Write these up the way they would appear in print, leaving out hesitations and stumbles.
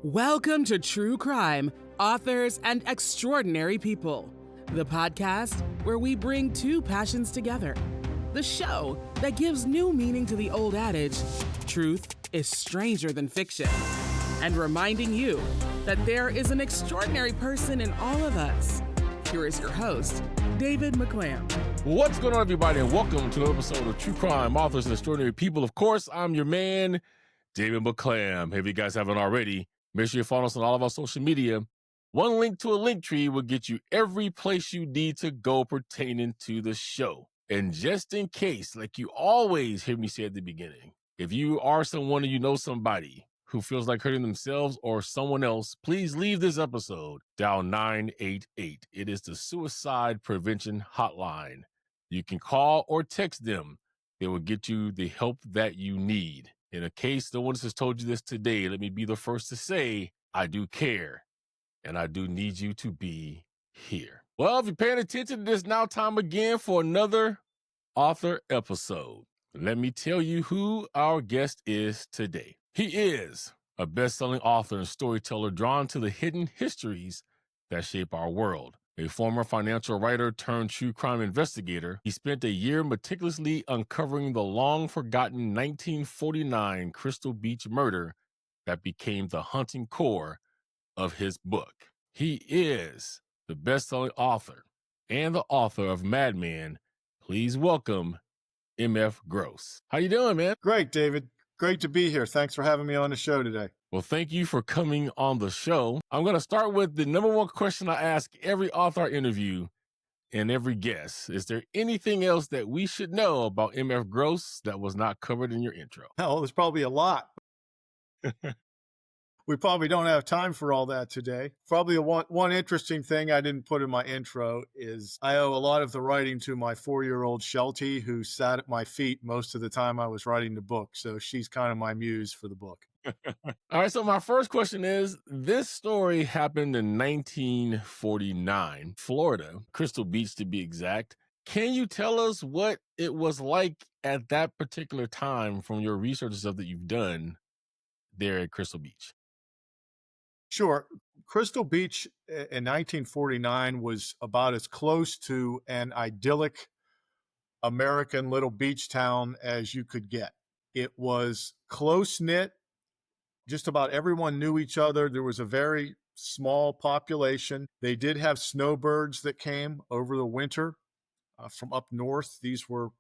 Welcome to True Crime, Authors and Extraordinary People, the podcast where we bring two passions together. The show that gives new meaning to the old adage, truth is stranger than fiction, and reminding you that there is an extraordinary person in all of us. Here is your host, David McClam. What's going on, everybody, and welcome to another episode of True Crime, Authors and Extraordinary People. Of course, I'm your man, David McClam. If you guys haven't already, make sure you follow us on all of our social media. One link to a link tree will get you every place you need to go pertaining to the show. And just in case, like you always hear me say at the beginning, if you are someone or you know somebody who feels like hurting themselves or someone else, please leave this episode. Dial 988. It is the suicide prevention hotline. You can call or text them. They will get you the help that you need. In a case no one has told you this today, let me be the first to say, I do care, and I do need you to be here. Well, if you're paying attention, it is now time again for another author episode. Let me tell you who our guest is today. He is a best-selling author and storyteller drawn to the hidden histories that shape our world. A former financial writer turned true crime investigator, he spent a year meticulously uncovering the long-forgotten 1949 Crystal Beach murder that became the haunting core of his book. He is the best-selling author and the author of Madman. Please welcome M.F. Gross. How you doing, man? Great, David. Great to be here. Thanks for having me on the show today. Well, thank you for coming on the show. I'm going to start with the number one question I ask every author I interview and every guest. Is there anything else that we should know about M.F. Gross that was not covered in your intro? Oh, there's probably a lot. We probably don't have time for all that today. Probably one interesting thing I didn't put in my intro is I owe a lot of the writing to my 4-year-old Sheltie, who sat at my feet most of the time I was writing the book. So she's kind of my muse for the book. All right, so my first question is, this story happened in 1949, Florida, Crystal Beach to be exact. Can you tell us what it was like at that particular time from your research stuff that you've done there at Crystal Beach? Sure. Crystal Beach in 1949 was about as close to an idyllic American little beach town as you could get. It was close-knit. Just about everyone knew each other. There was a very small population. They did have snowbirds that came over the winter from up north. These were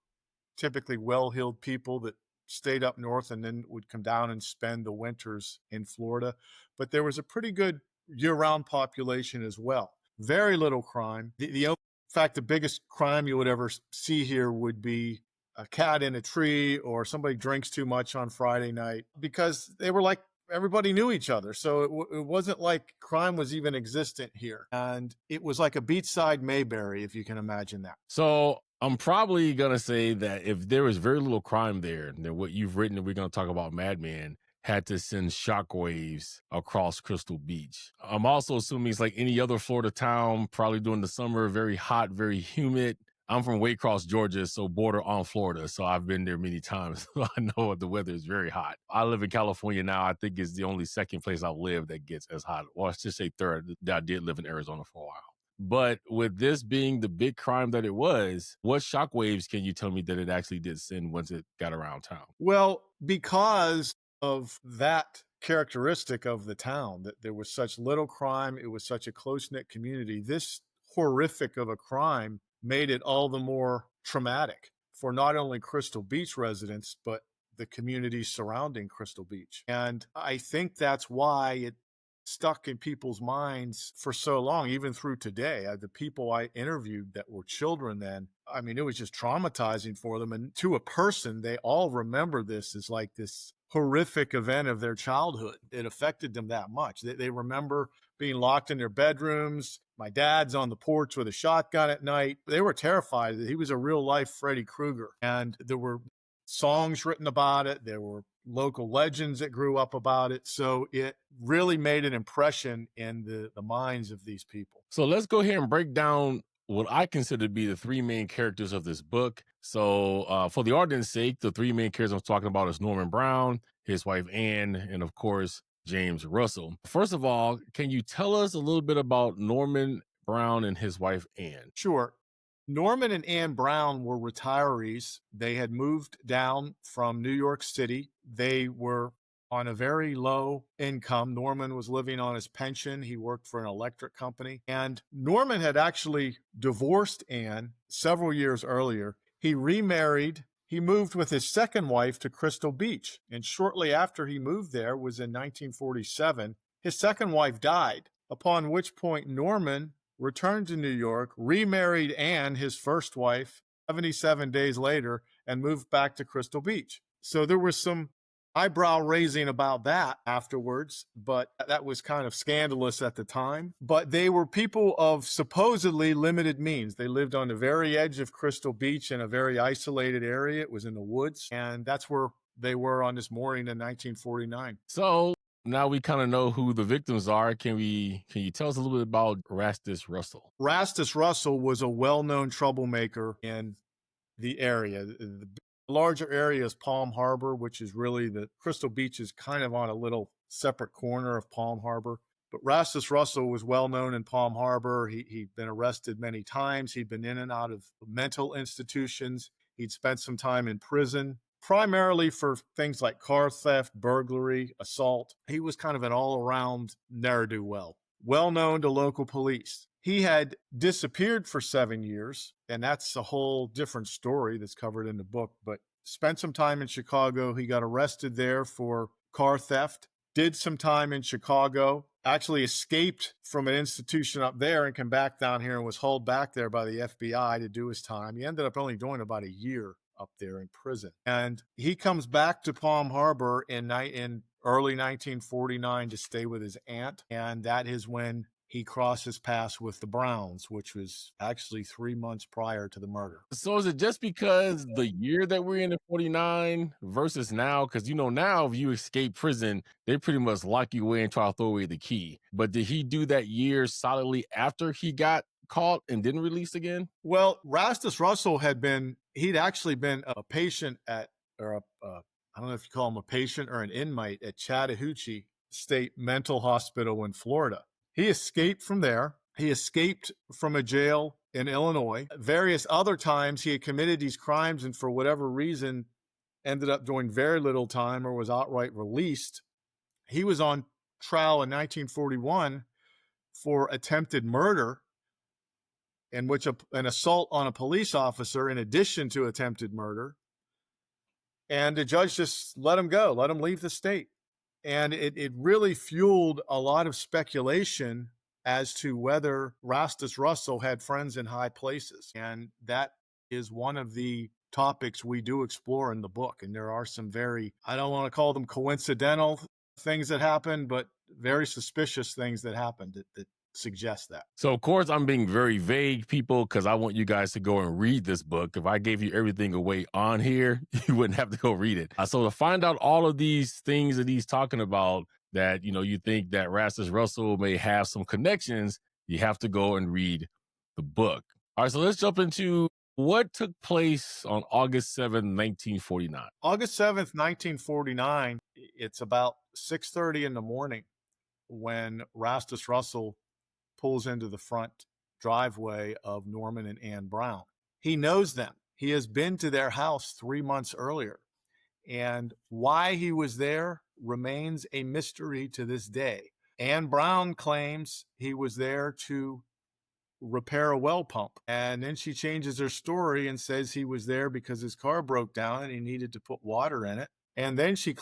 typically well-heeled people that stayed up north and then would come down and spend the winters in Florida. But there was a pretty good year-round population as well. Very little crime. In fact, the biggest crime you would ever see here would be a cat in a tree or somebody drinks too much on Friday night, because they were like, everybody knew each other. So it wasn't like crime was even existent here. And it was like a beachside Mayberry, if you can imagine that. So I'm probably going to say that if there was very little crime there, then what you've written, and we're going to talk about Madman, had to send shockwaves across Crystal Beach. I'm also assuming it's like any other Florida town, probably during the summer, very hot, very humid. I'm from Waycross, Georgia, so border on Florida. So I've been there many times. So I know the weather is very hot. I live in California now. I think it's the only second place I've lived that gets as hot. Well, I should say third. I did live in Arizona for a while. But with this being the big crime that it was, what shockwaves can you tell me that it actually did send once it got around town? Well, because of that characteristic of the town, that there was such little crime, it was such a close-knit community, this horrific of a crime made it all the more traumatic for not only Crystal Beach residents, but the communities surrounding Crystal Beach. And I think that's why it stuck in people's minds for so long, even through today. The people I interviewed that were children then, I mean, it was just traumatizing for them. And to a person, they all remember this as like this horrific event of their childhood. It affected them that much. They remember being locked in their bedrooms. My dad's on the porch with a shotgun at night. They were terrified that he was a real life Freddy Krueger. And there were songs written about it. There were local legends that grew up about it. So it really made an impression in the minds of these people. So let's go ahead and break down what I consider to be the three main characters of this book. So for the audience's sake, the three main characters I'm talking about is Norman Brown, his wife Anne, and of course, James Russell. First of all, can you tell us a little bit about Norman Brown and his wife, Anne? Sure. Norman and Ann Brown were retirees. They had moved down from New York City. They were on a very low income. Norman was living on his pension. He worked for an electric company. And Norman had actually divorced Ann several years earlier. He remarried. He moved with his second wife to Crystal Beach. And shortly after he moved there was in 1947. His second wife died, upon which point Norman returned to New York, remarried Anne, his first wife, 77 days later, and moved back to Crystal Beach. So there was some eyebrow raising about that afterwards, but that was kind of scandalous at the time. But they were people of supposedly limited means. They lived on the very edge of Crystal Beach in a very isolated area. It was in the woods, and that's where they were on this morning in 1949. So now we kind of know who the victims are. Can you tell us a little bit about Rastus Russell? Rastus Russell was a well-known troublemaker in the area. The larger area is Palm Harbor, which is really the Crystal Beach is kind of on a little separate corner of Palm Harbor. But Rastus Russell was well known in Palm Harbor. He'd been arrested many times. He'd been in and out of mental institutions. He'd spent some time in prison, primarily for things like car theft, burglary, assault. He was kind of an all-around ne'er-do-well, well known to local police. He had disappeared for 7 years, and that's a whole different story that's covered in the book, but spent some time in Chicago. He got arrested there for car theft, did some time in Chicago, actually escaped from an institution up there and came back down here and was hauled back there by the FBI to do his time. He ended up only doing about a year up there in prison. And he comes back to Palm Harbor in early 1949 to stay with his aunt. And that is when he crosses paths with the Browns, which was actually 3 months prior to the murder. So is it just because the year that we're in 49 versus now? Because, now if you escape prison, they pretty much lock you away and try to throw away the key. But did he do that year solidly after he got caught and didn't release again? Well, Rastus Russell he'd actually been a patient I don't know if you call him a patient or an inmate at Chattahoochee State Mental Hospital in Florida. He escaped from there. He escaped from a jail in Illinois. Various other times he had committed these crimes and for whatever reason ended up doing very little time or was outright released. He was on trial in 1941 for attempted murder, in which an assault on a police officer in addition to attempted murder. And the judge just let him go, let him leave the state. And it really fueled a lot of speculation as to whether Rastus Russell had friends in high places. And that is one of the topics we do explore in the book. And there are some I don't want to call them coincidental things that happened, but very suspicious things that happened that suggest that. So, of course, I'm being very vague, people, because I want you guys to go and read this book. If I gave you everything away on here, you wouldn't have to go read it. So to find out all of these things that he's talking about that, you think that Rastus Russell may have some connections, you have to go and read the book. All right, so let's jump into what took place on August 7th, 1949. August 7th, 1949, it's about 6:30 in the morning when Rastus Russell pulls into the front driveway of Norman and Ann Brown. He knows them. He has been to their house 3 months earlier. And why he was there remains a mystery to this day. Ann Brown claims he was there to repair a well pump. And then she changes her story and says he was there because his car broke down and he needed to put water in it. And then she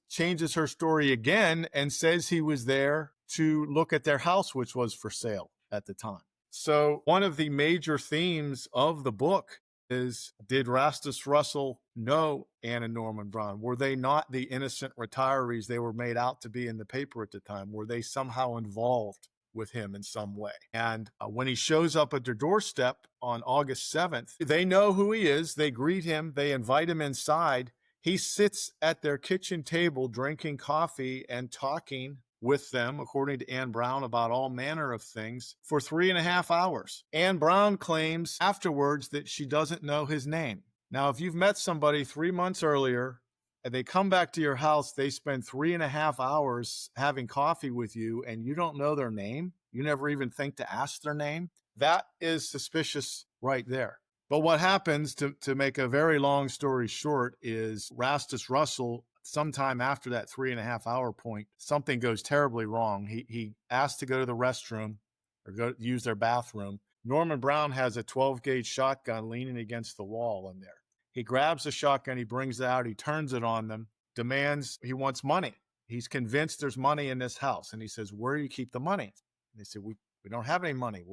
changes her story again and says he was there to look at their house, which was for sale at the time. So one of the major themes of the book is, did Rastus Russell know Ann and Norman Brown? Were they not the innocent retirees they were made out to be in the paper at the time? Were they somehow involved with him in some way? And when he shows up at their doorstep on August 7th, they know who he is. They greet him. They invite him inside. He sits at their kitchen table drinking coffee and talking with them, according to Ann Brown, about all manner of things for 3.5 hours. Ann Brown claims afterwards that she doesn't know his name. Now, if you've met somebody 3 months earlier They come back to your house. They spend 3.5 hours having coffee with you, and you don't know their name. You never even think to ask their name. That is suspicious right there. But what happens, to make a very long story short, is Rastus Russell, sometime after that 3.5 hour point, something goes terribly wrong. He asked to go to the restroom or go use their bathroom. Norman Brown has a 12-gauge shotgun leaning against the wall in there. He grabs the shotgun, he brings it out, he turns it on them, he wants money. He's convinced there's money in this house. And he says, where do you keep the money? And they said, we don't have any money.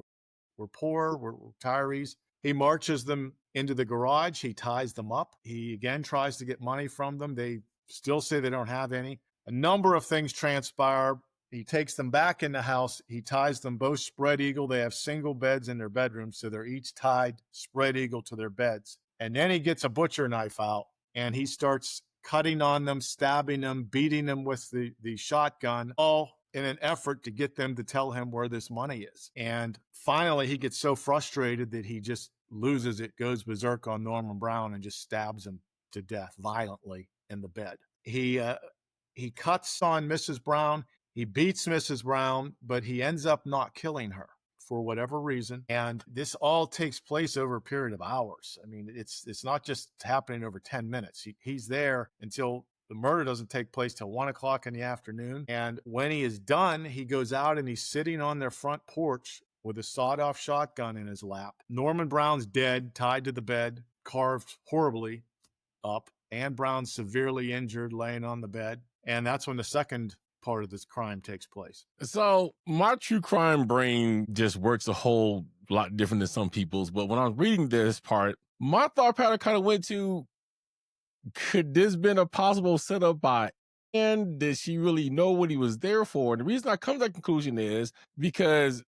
We're poor, we're retirees. He marches them into the garage. He ties them up. He again tries to get money from them. They still say they don't have any. A number of things transpire. He takes them back in the house. He ties them both spread eagle. They have single beds in their bedrooms, so they're each tied spread eagle to their beds. And then he gets a butcher knife out, and he starts cutting on them, stabbing them, beating them with the shotgun, all in an effort to get them to tell him where this money is. And finally, he gets so frustrated that he just loses it, goes berserk on Norman Brown, and just stabs him to death violently in the bed. He cuts on Mrs. Brown. He beats Mrs. Brown, but he ends up not killing her for whatever reason. And this all takes place over a period of hours. I mean, it's not just happening over 10 minutes. He's there until the murder doesn't take place till 1 o'clock in the afternoon. And when he is done, he goes out and he's sitting on their front porch with a sawed-off shotgun in his lap. Norman Brown's dead, tied to the bed, carved horribly up. Ann Brown's severely injured, laying on the bed. And that's when the second part of this crime takes place. So my true crime brain just works a whole lot different than some people's. But when I was reading this part, my thought pattern kind of went to, could this been a possible setup by Anne? Did she really know what he was there for? And the reason I come to that conclusion is because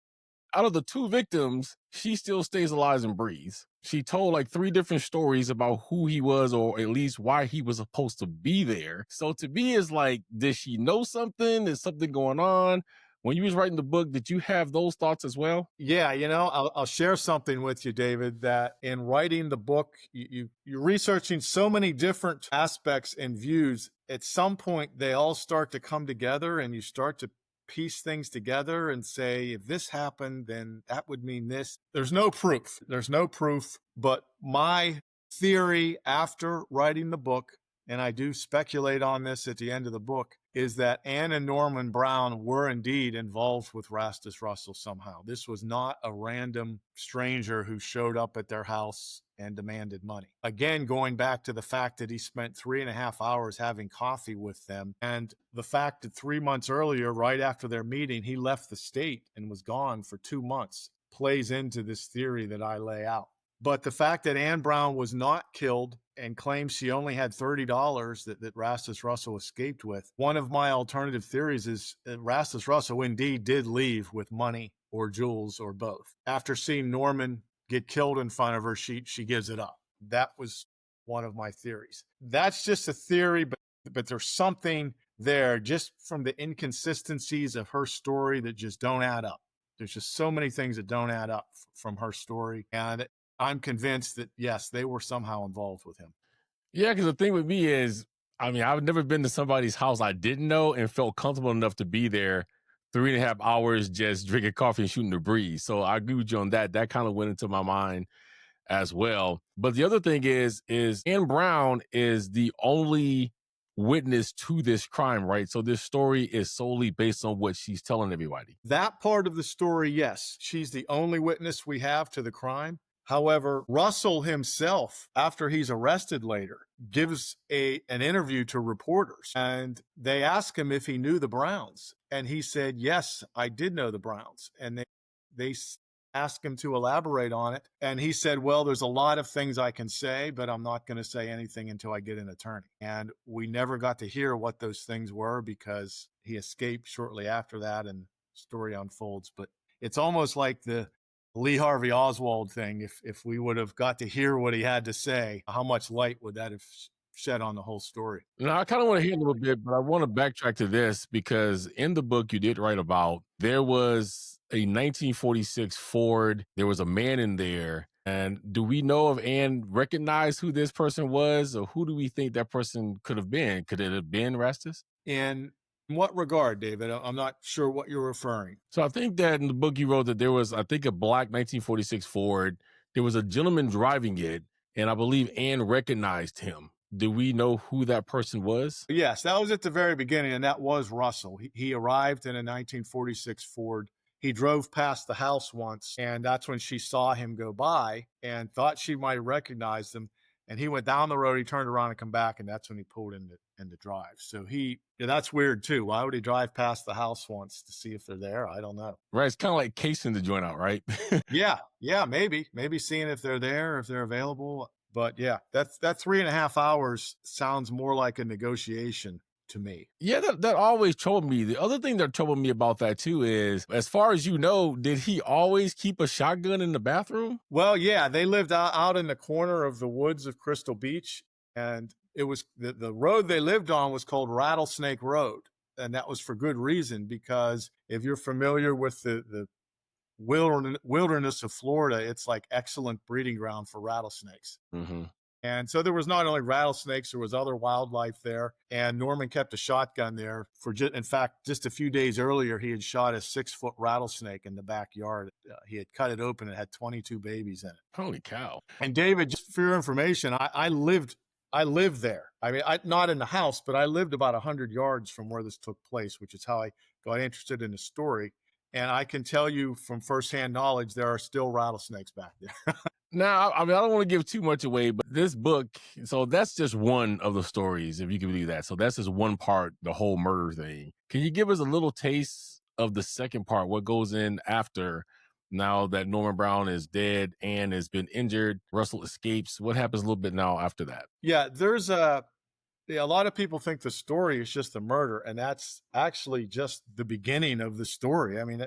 out of the two victims, she still stays alive and breathes. She told like 3 different stories about who he was, or at least why he was supposed to be there. So to me, it's like, did she know something? Is something going on? When you was writing the book, did you have those thoughts as well? Yeah, I'll share something with you, David, that in writing the book, you're researching so many different aspects and views. At some point, they all start to come together, and you start to piece things together and say, if this happened, then that would mean this. There's no proof. But my theory after writing the book, and I do speculate on this at the end of the book, is that Anne and Norman Brown were indeed involved with Rastus Russell somehow. This was not a random stranger who showed up at their house and demanded money. Again, going back to the fact that he spent 3.5 hours having coffee with them, and the fact that 3 months earlier, right after their meeting, he left the state and was gone for 2 months, plays into this theory that I lay out. But the fact that Ann Brown was not killed and claims she only had $30 that Rastus Russell escaped with, one of my alternative theories is that Rastus Russell indeed did leave with money or jewels or both. After seeing Norman get killed in front of her, she gives it up. That was one of my theories. That's just a theory, but there's something there just from the inconsistencies of her story that just don't add up. There's just so many things that don't add up from her story. And I'm convinced that, yes, they were somehow involved with him. Yeah, because the thing with me is, I mean, I've never been to somebody's house I didn't know and felt comfortable enough to be there 3.5 hours just drinking coffee and shooting the breeze. So I agree with you on that. That kind of went into my mind as well. But the other thing is Ann Brown is the only witness to this crime, right? So this story is solely based on what she's telling everybody. That part of the story, yes. She's the only witness we have to the crime. However, Russell himself, after he's arrested later, gives an interview to reporters, and they ask him if he knew the Browns. And he said, yes, I did know the Browns. And they asked him to elaborate on it. And he said, well, there's a lot of things I can say, but I'm not going to say anything until I get an attorney. And we never got to hear what those things were because he escaped shortly after that and the story unfolds. But it's almost like the Lee Harvey Oswald thing. If we would have got to hear what he had to say, how much light would that have shed on the whole story? Now, I kind of want to hear a little bit, but I want to backtrack to this because in the book you did write about, there was a 1946 Ford. There was a man in there, And do we know if Anne recognized who this person was, or who do we think that person could have been? Could it have been Rastus? In what regard, David? I'm not sure what you're referring. So I think that in the book you wrote that there was, I think, a black 1946 Ford. There was a gentleman driving it, and I believe Anne recognized him. Do we know who that person was? Yes, that was at the very beginning, and that was Russell. He arrived in a 1946 Ford. He drove past the house once, and that's when she saw him go by and thought she might recognize him. And he went down the road, he turned around and come back, and that's when he pulled in the drive. So that's weird too. Why would he drive past the house once to see if they're there? I don't know. Right, it's kind of like casing the joint out, right? Yeah, maybe seeing if they're there, if they're available. But yeah, that 3.5 hours sounds more like a negotiation to me. Yeah, that always troubled me. The other thing that troubled me about that too is, as far as you know, did he always keep a shotgun in the bathroom? Well, yeah, they lived out in the corner of the woods of Crystal Beach, and it was the road they lived on was called Rattlesnake Road, and that was for good reason, because if you're familiar with the wilderness of Florida, it's like excellent breeding ground for rattlesnakes. Mm-hmm. And so there was not only rattlesnakes, there was other wildlife there. And Norman kept a shotgun there in fact, just a few days earlier, he had shot a 6-foot rattlesnake in the backyard. He had cut it open and had 22 babies in it. Holy cow. And David, just for your information, I lived there. I mean, not in the house, but I lived about 100 yards from where this took place, which is how I got interested in the story. And I can tell you from firsthand knowledge, there are still rattlesnakes back there. Now, I mean, I don't want to give too much away, but this book, so that's just one of the stories, if you can believe that. So that's just one part, the whole murder thing. Can you give us a little taste of the second part, what goes in after, now that Norman Brown is dead, Anne has been injured, Russell escapes? What happens a little bit now after that? Yeah, there's a lot of people think the story is just the murder, and that's actually just the beginning of the story. I mean,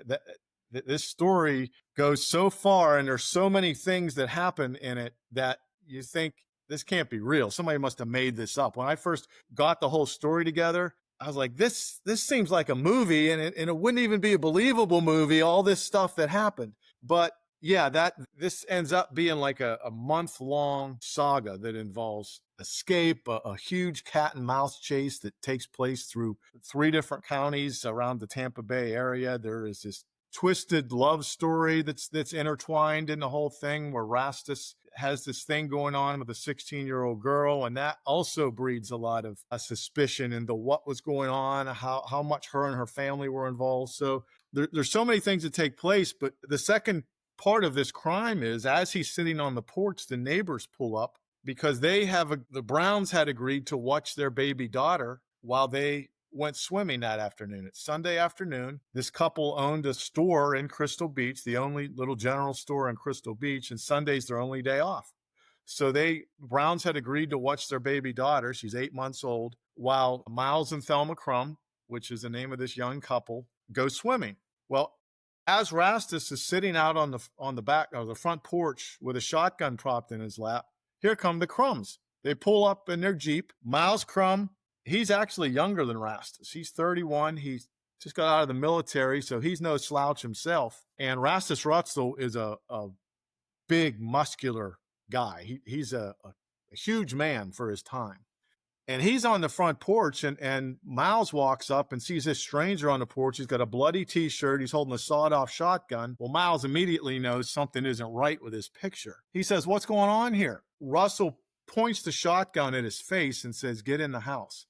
this story goes so far, and there's so many things that happen in it that you think this can't be real. Somebody must have made this up. When I first got the whole story together, I was like, this seems like a movie, and it wouldn't even be a believable movie, all this stuff that happened. But yeah, this ends up being like a month-long saga that involves escape, a huge cat and mouse chase that takes place through 3 different counties around the Tampa Bay area. There is this twisted love story that's intertwined in the whole thing, where Rastus has this thing going on with a 16-year-old girl, and that also breeds a lot of suspicion into what was going on, how much her and her family were involved. So there's so many things that take place. But the second part of this crime is, as he's sitting on the porch, the neighbors pull up because the Browns had agreed to watch their baby daughter while they went swimming that afternoon. It's Sunday afternoon. This couple owned a store in Crystal Beach, the only little general store in Crystal Beach, and Sunday's their only day off. So Browns had agreed to watch their baby daughter, she's 8 months old, while Miles and Thelma Crum, which is the name of this young couple, go swimming. Well, as Rastus is sitting out on the back of the front porch with a shotgun propped in his lap, here come the Crums. They pull up in their Jeep. Miles Crum, he's actually younger than Rastus. He's 31. He's just got out of the military, so he's no slouch himself. And Rastus Russell is a big, muscular guy. He's a huge man for his time. And he's on the front porch, and Miles walks up and sees this stranger on the porch. He's got a bloody T-shirt. He's holding a sawed-off shotgun. Well, Miles immediately knows something isn't right with his picture. He says, "What's going on here?" Russell points the shotgun at his face and says, "Get in the house."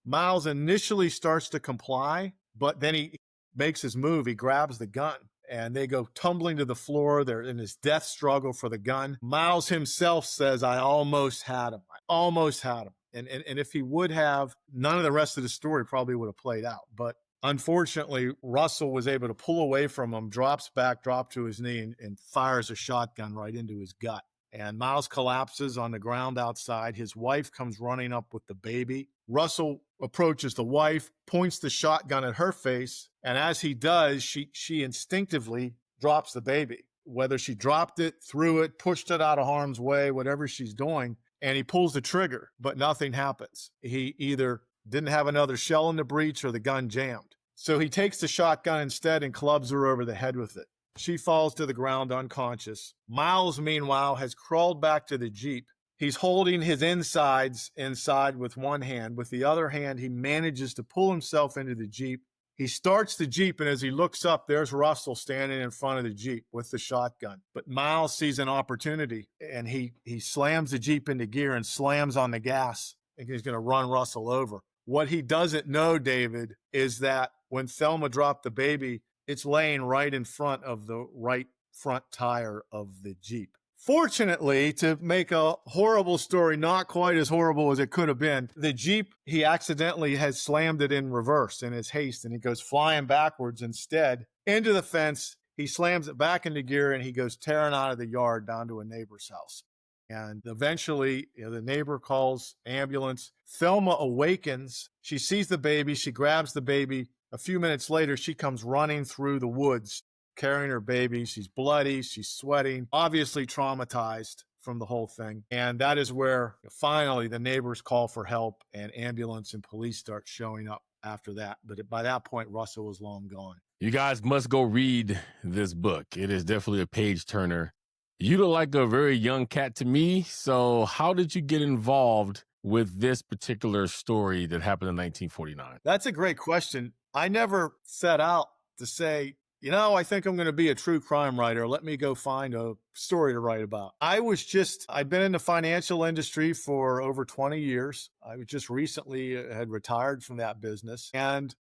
Miles initially starts to comply, but then he makes his move. He grabs the gun, and they go tumbling to the floor. They're in this death struggle for the gun. Miles himself says, "I almost had him. I almost had him." And if he would have, none of the rest of the story probably would have played out. But unfortunately, Russell was able to pull away from him, drops to his knee, and fires a shotgun right into his gut. And Miles collapses on the ground outside. His wife comes running up with the baby. Russell approaches the wife, points the shotgun at her face, and as he does, she instinctively drops the baby. Whether she dropped it, threw it, pushed it out of harm's way, whatever she's doing, and he pulls the trigger, but nothing happens. He either didn't have another shell in the breech or the gun jammed. So he takes the shotgun instead and clubs her over the head with it. She falls to the ground unconscious. Miles, meanwhile, has crawled back to the Jeep. He's holding his insides inside with one hand. With the other hand, he manages to pull himself into the Jeep. He starts the Jeep, and as he looks up, there's Russell standing in front of the Jeep with the shotgun. But Miles sees an opportunity, and he slams the Jeep into gear and slams on the gas. And he's going to run Russell over. What he doesn't know, David, is that when Thelma dropped the baby, it's laying right in front of the right front tire of the Jeep. Fortunately, to make a horrible story not quite as horrible as it could have been, the Jeep, he accidentally has slammed it in reverse in his haste, and it goes flying backwards instead into the fence. He slams it back into gear, and he goes tearing out of the yard down to a neighbor's house. And eventually, the neighbor calls ambulance. Thelma awakens. She sees the baby. She grabs the baby. A few minutes later, she comes running through the woods, carrying her baby. She's bloody. She's sweating, obviously traumatized from the whole thing. And that is where finally the neighbors call for help, and ambulance and police start showing up after that. But by that point, Russell was long gone. You guys must go read this book. It is definitely a page turner. You look like a very young cat to me. So how did you get involved with this particular story that happened in 1949? That's a great question. I never set out to say, I think I'm going to be a true crime writer. Let me go find a story to write about. I've been in the financial industry for over 20 years. I was just recently had retired from that business, and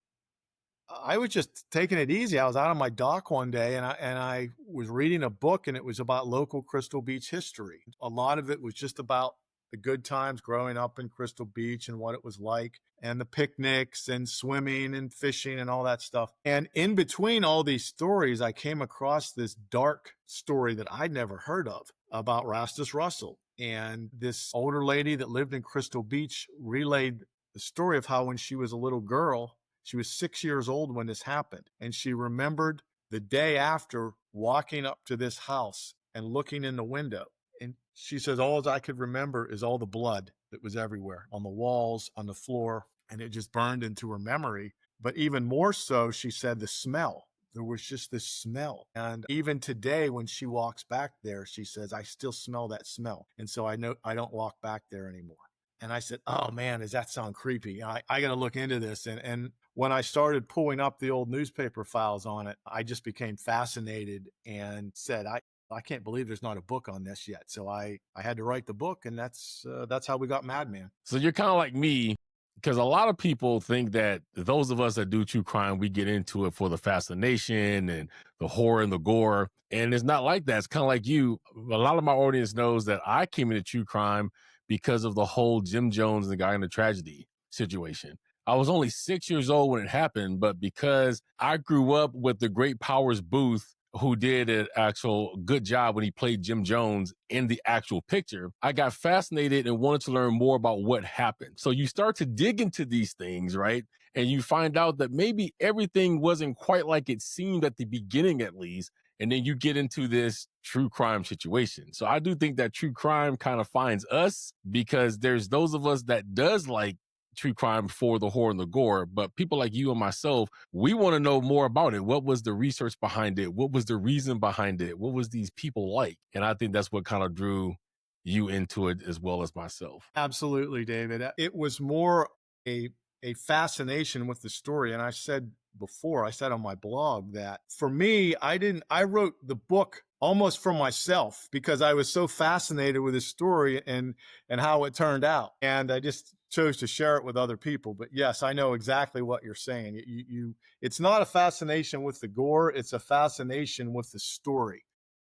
I was just taking it easy. I was out on my dock one day, and I was reading a book, and it was about local Crystal Beach history. A lot of it was just about the good times growing up in Crystal Beach and what it was like, and the picnics and swimming and fishing and all that stuff. And in between all these stories, I came across this dark story that I'd never heard of about Rastus Russell. And this older lady that lived in Crystal Beach relayed the story of how when she was a little girl, she was 6 years old when this happened. And she remembered the day after walking up to this house and looking in the window. And she says, all I could remember is all the blood that was everywhere, on the walls, on the floor, and it just burned into her memory. But even more so, she said the smell. There was just this smell. And even today, when she walks back there, she says, I still smell that smell. And so I know I don't walk back there anymore. And I said, oh man, does that sound creepy? I got to look into this. And when I started pulling up the old newspaper files on it, I just became fascinated and said, I can't believe there's not a book on this yet. So I had to write the book, and that's how we got Madman. So you're kind of like me, because a lot of people think that those of us that do true crime, we get into it for the fascination and the horror and the gore. And it's not like that. It's kind of like you. A lot of my audience knows that I came into true crime because of the whole Jim Jones and the guy in the tragedy situation. I was only 6 years old when it happened, but because I grew up with the great Powers Booth, who did an actual good job when he played Jim Jones in the actual picture, I got fascinated and wanted to learn more about what happened. So you start to dig into these things, right? And you find out that maybe everything wasn't quite like it seemed at the beginning, at least. And then you get into this true crime situation. So I do think that true crime kind of finds us, because there's those of us that does like true crime for the horror and the gore, but people like you and myself, we want to know more about it. What was the research behind it? What was the reason behind it? What was these people like? And I think that's what kind of drew you into it as well as myself. Absolutely, David. It was more a fascination with the story. And I said on my blog that for me, I wrote the book almost for myself because I was so fascinated with his story and how it turned out. And I just chose to share it with other people. But yes, I know exactly what you're saying. It's not a fascination with the gore. It's a fascination with the story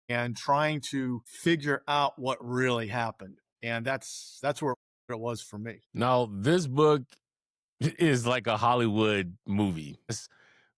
and trying to figure out what really happened. And that's where it was for me. Now, this book is like a Hollywood movie.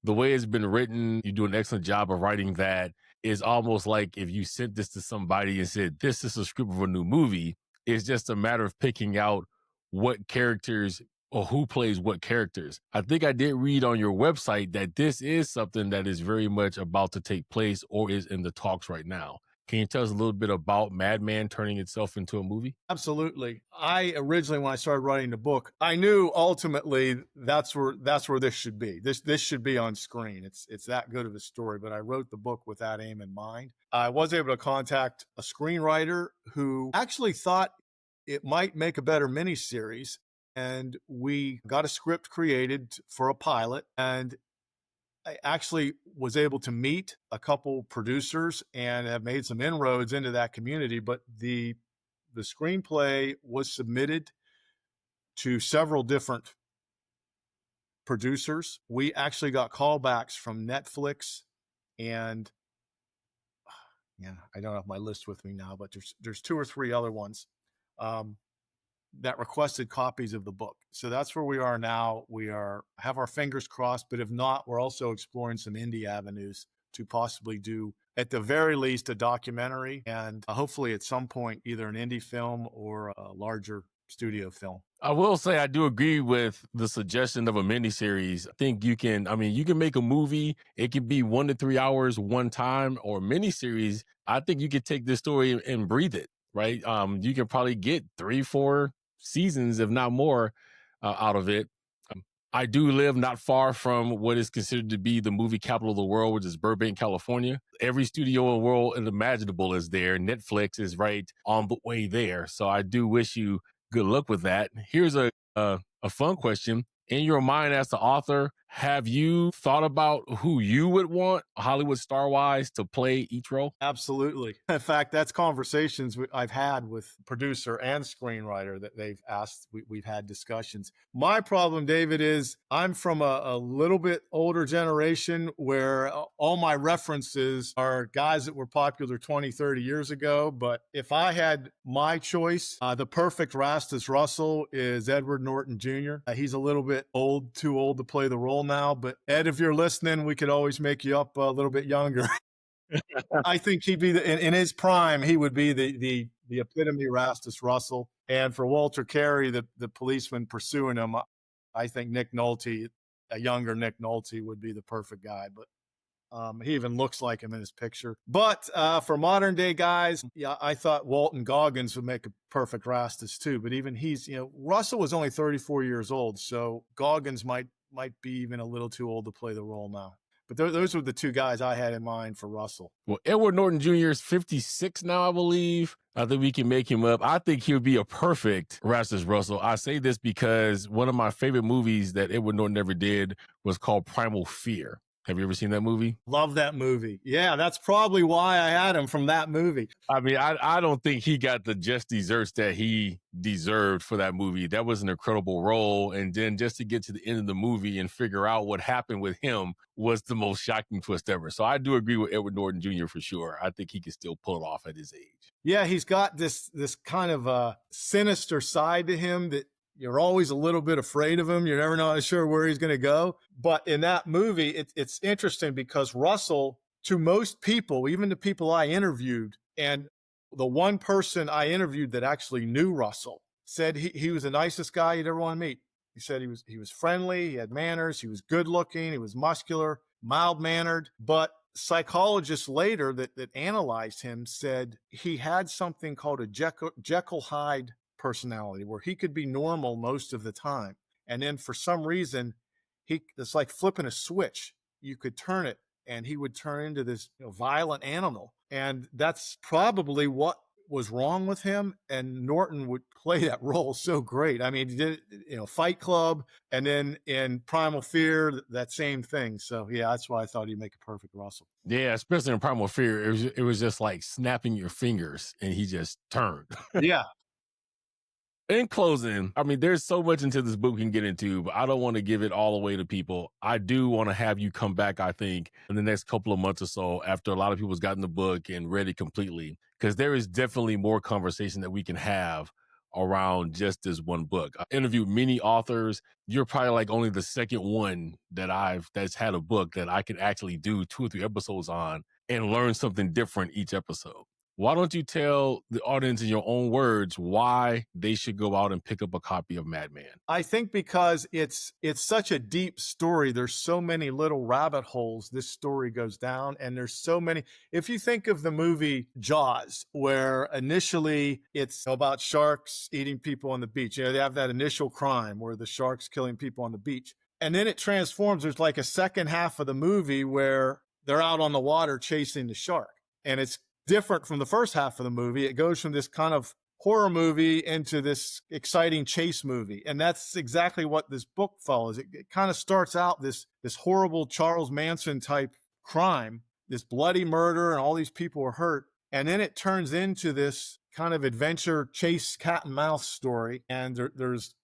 The way it's been written, you do an excellent job of writing that. Is almost like if you sent this to somebody and said, this is a script of a new movie, it's just a matter of picking out what characters or who plays what characters. I think I did read on your website that this is something that is very much about to take place or is in the talks right now. Can you tell us a little bit about Madman turning itself into a movie? Absolutely. I originally, when I started writing the book, I knew ultimately that's where this should be. This should be on screen. It's that good of a story. But I wrote the book with that aim in mind. I was able to contact a screenwriter who actually thought it might make a better miniseries, and we got a script created for a pilot. And I actually was able to meet a couple producers and have made some inroads into that community. But the screenplay was submitted to several different producers. We actually got callbacks from Netflix and yeah, I don't have my list with me now, but there's two or three other ones that requested copies of the book. So that's where we are now. We have our fingers crossed, but if not, we're also exploring some indie avenues to possibly do, at the very least, a documentary, and hopefully at some point, either an indie film or a larger studio film. I will say I do agree with the suggestion of a miniseries. I think you can make a movie. It can be 1 to 3 hours one time, or a miniseries. I think you could take this story and breathe it, right? You can probably get 3-4 seasons, if not more, out of it. I do live not far from what is considered to be the movie capital of the world, which is Burbank, California. Every studio in the world imaginable is there. Netflix is right on the way there. So I do wish you good luck with that. Here's a fun question. In your mind as the author, have you thought about who you would want Hollywood star-wise to play each role? Absolutely. In fact, that's conversations I've had with producer and screenwriter that they've asked. We've had discussions. My problem, David, is I'm from a little bit older generation where all my references are guys that were popular 20, 30 years ago. But if I had my choice, the perfect Rastus Russell is Edward Norton Jr. He's a little bit too old to play the role now. But Ed, if you're listening, we could always make you up a little bit younger. I think he'd be in his prime. He would be the epitome Rastus Russell. And for Walter Carey, the policeman pursuing him, I think Nick Nolte, a younger Nick Nolte, would be the perfect guy. But he even looks like him in his picture. But for modern day guys, yeah, I thought Walton Goggins would make a perfect Rastus too. But even Russell was only 34 years old, so Goggins might be even a little too old to play the role now. But those were the two guys I had in mind for Russell. Well, Edward Norton Jr. is 56 now, I believe. I think we can make him up. I think he would be a perfect Rastus Russell. I say this because one of my favorite movies that Edward Norton ever did was called Primal Fear. Have you ever seen that movie? Love that movie. Yeah, that's probably why I had him, from that movie. I mean, I don't think he got the just desserts that he deserved for that movie. That was an incredible role. And then just to get to the end of the movie and figure out what happened with him was the most shocking twist ever. So I do agree with Edward Norton Jr. for sure. I think he can still pull it off at his age. Yeah, he's got this kind of a sinister side to him that you're always a little bit afraid of him. You're never not sure where he's going to go. But in that movie, it's interesting because Russell, to most people, even the people I interviewed, and the one person I interviewed that actually knew Russell, said he was the nicest guy you'd ever want to meet. He said he was friendly, he had manners, he was good looking, he was muscular, mild mannered. But psychologists later that analyzed him said he had something called a Jekyll Hyde personality, where he could be normal most of the time, and then for some reason it's like flipping a switch. You could turn it and he would turn into this violent animal. And that's probably what was wrong with him. And Norton would play that role so great. I mean, he did Fight Club, and then in Primal Fear, that same thing. So yeah, that's why I thought he'd make a perfect Russell. Yeah, especially in Primal Fear, it was just like snapping your fingers and he just turned. Yeah. In closing, I mean, there's so much into this book we can get into, but I don't want to give it all away to people. I do want to have you come back, I think, in the next couple of months or so after a lot of people's gotten the book and read it completely, because there is definitely more conversation that we can have around just this one book. I interviewed many authors. You're probably like only the second one that's had a book that I can actually do 2 or 3 episodes on and learn something different each episode. why don't you tell the audience in your own words why they should go out and pick up a copy of Madman? I think because it's such a deep story. There's so many little rabbit holes this story goes down, and there's so many. If you think of the movie Jaws, where initially it's about sharks eating people on the beach, they have that initial crime where the shark's killing people on the beach. And then it transforms. There's like a second half of the movie where they're out on the water chasing the shark. And it's different from the first half of the movie. It goes from this kind of horror movie into this exciting chase movie. And that's exactly what this book follows. It kind of starts out this horrible Charles Manson type crime, this bloody murder, and all these people are hurt. And then it turns into this kind of adventure chase cat and mouse story. And there's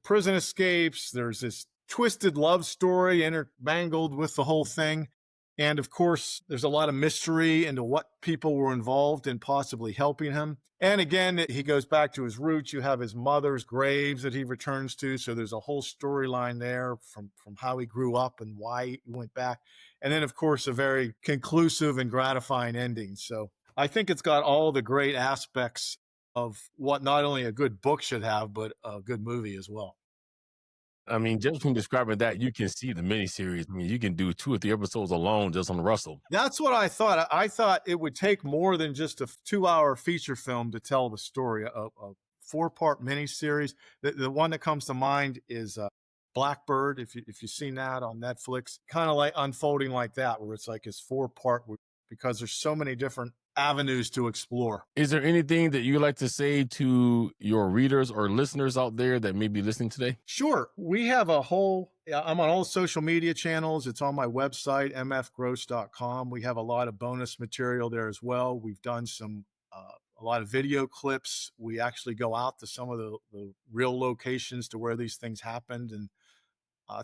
prison escapes. There's this twisted love story intermangled with the whole thing. And of course, there's a lot of mystery into what people were involved in possibly helping him. And again, he goes back to his roots. You have his mother's graves that he returns to. So there's a whole storyline there from how he grew up and why he went back. And then, of course, a very conclusive and gratifying ending. So I think it's got all the great aspects of what not only a good book should have, but a good movie as well. I mean, just from describing that, you can see the miniseries. I mean, you can do 2 or 3 episodes alone just on Russell. That's what I thought. I thought it would take more than just a 2-hour feature film to tell the story. A 4-part miniseries. The one that comes to mind is Blackbird. If you've seen that on Netflix, kind of like unfolding like that, where it's like it's 4-part because there's so many different avenues to explore. Is there anything that you'd like to say to your readers or listeners out there that may be listening today? Sure. We have I'm on all social media channels. It's on my website, mfgross.com. We have a lot of bonus material there as well. We've done a lot of video clips. We actually go out to some of the real locations to where these things happened and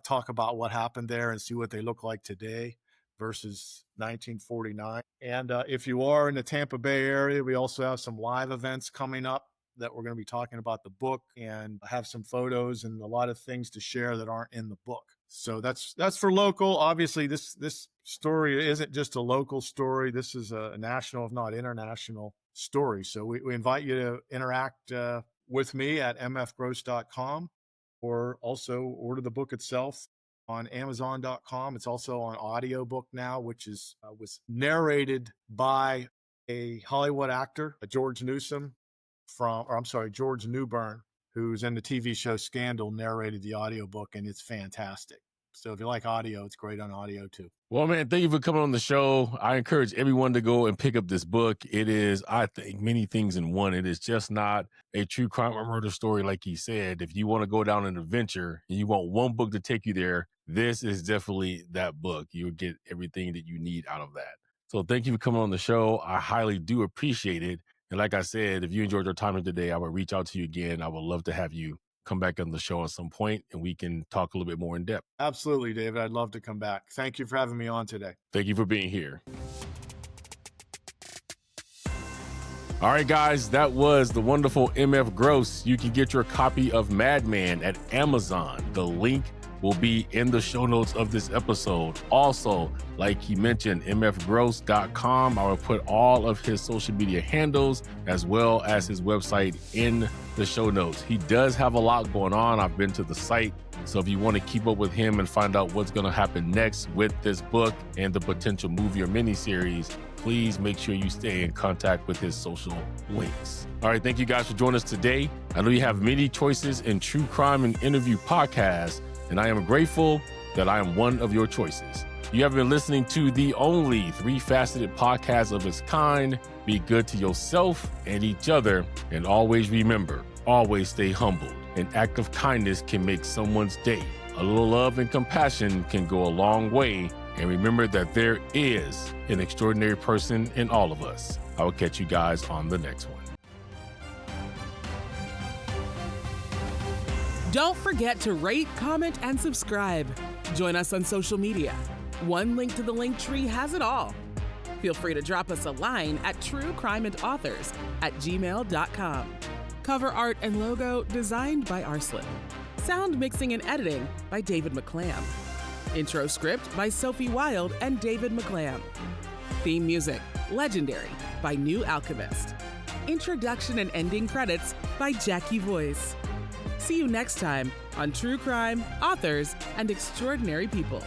talk about what happened there and see what they look like today versus 1949. And if you are in the Tampa Bay area, we also have some live events coming up that we're going to be talking about the book and have some photos and a lot of things to share that aren't in the book. So that's for local. Obviously, this story isn't just a local story. This is a national, if not international story. So we invite you to interact with me at mfgross.com or also order the book itself on Amazon.com. It's also on audiobook now, which was narrated by a Hollywood actor, George Newburn, who's in the TV show Scandal, narrated the audiobook, and it's fantastic. So if you like audio, it's great on audio too. Well, man, thank you for coming on the show. I encourage everyone to go and pick up this book. It is, I think, many things in one. It is just not a true crime or murder story, like he said. If you want to go down an adventure and you want one book to take you there, this is definitely that book. You'll get everything that you need out of that. So thank you for coming on the show. I highly do appreciate it. And like I said, if you enjoyed our time today, I would reach out to you again. I would love to have you come back on the show at some point and we can talk a little bit more in depth. Absolutely, David. I'd love to come back. Thank you for having me on today. Thank you for being here. All right, guys, that was the wonderful MF Gross. You can get your copy of Madman at Amazon. The link will be in the show notes of this episode. Also, like he mentioned, mfgross.com. I will put all of his social media handles as well as his website in the show notes. He does have a lot going on. I've been to the site. So if you want to keep up with him and find out what's going to happen next with this book and the potential movie or miniseries, please make sure you stay in contact with his social links. All right, thank you guys for joining us today. I know you have many choices in true crime and interview podcasts, and I am grateful that I am one of your choices. You have been listening to the only 3-faceted podcast of its kind. Be good to yourself and each other, and always remember, always stay humble. An act of kindness can make someone's day. A little love and compassion can go a long way. And remember that there is an extraordinary person in all of us. I will catch you guys on the next one. Don't forget to rate, comment, and subscribe. Join us on social media. One link to the link tree has it all. Feel free to drop us a line at truecrimeandauthors@gmail.com. Cover art and logo designed by Arslan. Sound mixing and editing by David McClam. Intro script by Sophie Wilde and David McClam. Theme music, Legendary, by New Alchemist. Introduction and ending credits by Jackie Voice. See you next time on True Crime, Authors, and Extraordinary People.